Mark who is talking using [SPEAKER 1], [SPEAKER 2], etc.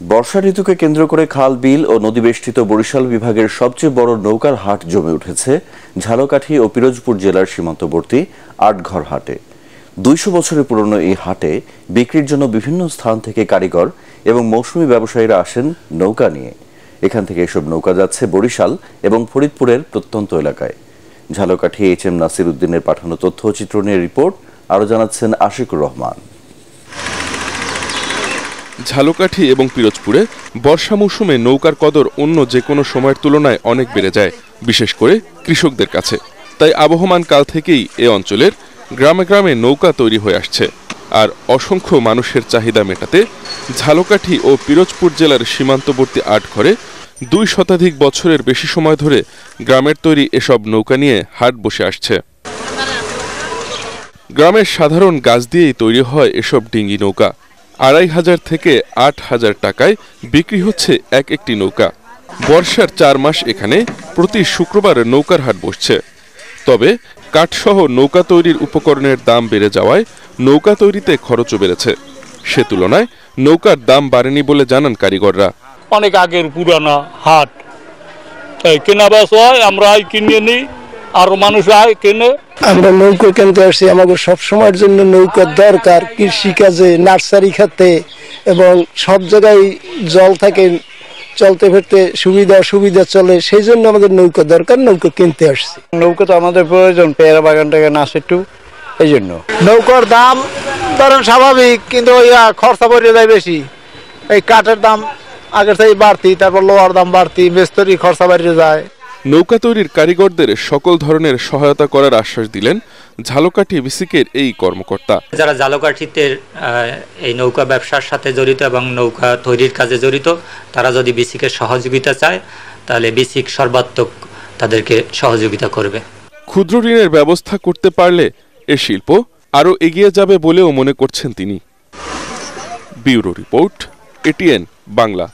[SPEAKER 1] বর্ষা ঋতুকে কেন্দ্র করে খাল বিল ও নদীবেষ্টিত বরিশাল বিভাগের সবচেয়ে বড় নৌকার হাট জমে উঠেছে ঝালকাঠি ও পিরোজপুর জেলার সীমান্তবর্তী আটঘর হাটে। ২০০ বছরের পুরনো এই হাটে বিক্রির জন্য বিভিন্ন স্থান থেকে কারিগর এবং মৌসুমী ব্যবসায়ীরা আসেন নৌকা নিয়ে। এখান থেকে এসব নৌকা যাচ্ছে বরিশাল এবং ফরিদপুরের প্রত্যন্ত এলাকায়। ঝালকাঠি HM নাসির উদ্দিনের পাঠানো তথ্য ও চিত্র নিয়ে রিপোর্ট, আরও জানাচ্ছেন আশিকুর রহমান।
[SPEAKER 2] ঝালকাঠি এবং পিরোজপুরে বর্ষা মৌসুমে নৌকার কদর অন্য যে কোনো সময়ের তুলনায় অনেক বেড়ে যায়, বিশেষ করে কৃষকদের কাছে। তাই আবহমান কাল থেকেই এ অঞ্চলের গ্রামে গ্রামে নৌকা তৈরি হয়ে আসছে। আর অসংখ্য মানুষের চাহিদা মেটাতে ঝালকাঠি ও পিরোজপুর জেলার সীমান্তবর্তী আটঘরে ২ শতাধিক বছরের বেশি সময় ধরে গ্রামের তৈরি এসব নৌকা নিয়ে হাট বসে আসছে। গ্রামের সাধারণ গাছ দিয়েই তৈরি হয় এসব ডিঙ্গি নৌকা। ২,৫০০ থেকে ৮,০০০ টাকায় বিক্রি হচ্ছে এক একটি নৌকা। বর্ষার ৪ মাস এখানে প্রতি শুক্রবার নৌকার হাট বসছে। তবে কাঠসহ নৌকা তৈরির উপকরণের দাম বেড়ে যাওয়ায় নৌকা তৈরিতে খরচও বেড়েছে। সে তুলনায় নৌকার দাম বাড়েনি বলে জানান কারিগররা।
[SPEAKER 3] অনেক আগের পুরানা হাট, কেনা বেচা হয়, আমরা কিনে নিই, আরো মানুষ আয় কেনে।
[SPEAKER 4] আমরা নৌকা কিনতে আসছি, আমাদের সব সময়ের জন্য নৌকার দরকার, কৃষিকাজে, নার্সারি খাতে এবং সব জায়গায় জল থাকে, চলতে ফিরতে সুবিধা চলে, সেই জন্য আমাদের নৌকা দরকার, নৌকা কিনতে আসছি।
[SPEAKER 5] নৌকা তো আমাদের প্রয়োজন, পেয়ারা বাগান টাগান আছে একটু, এই জন্য।
[SPEAKER 4] নৌকার দাম ধরেন স্বাভাবিক, কিন্তু খরচা পড়ে যায় বেশি। এই কাঠের দাম আগের থেকে বাড়তি, তারপর লোহার দাম বাড়তি, মিস্ত্রি খরচা বেড়ে যায়।
[SPEAKER 2] নৌকা তৈরির কারিগরদের সকল ধরনের সহায়তা করার আশ্বাস দিলেন ঝালকাঠি বিসিকের এই কর্মকর্তা।
[SPEAKER 6] যারা ঝালকাঠিতে এই নৌকা ব্যবসার সাথে জড়িত এবং নৌকা তৈরির কাজে জড়িত, তারা যদি বিসিকের সহযোগিতা চায় তাহলে বিসিক সর্বাত্মক তাদেরকে সহযোগিতা করবে।
[SPEAKER 2] ক্ষুদ্র ঋণের ব্যবস্থা করতে পারলে এ শিল্প আরও এগিয়ে যাবে বলেও মনে করছেন তিনি। Bureau report, ATN Bangla.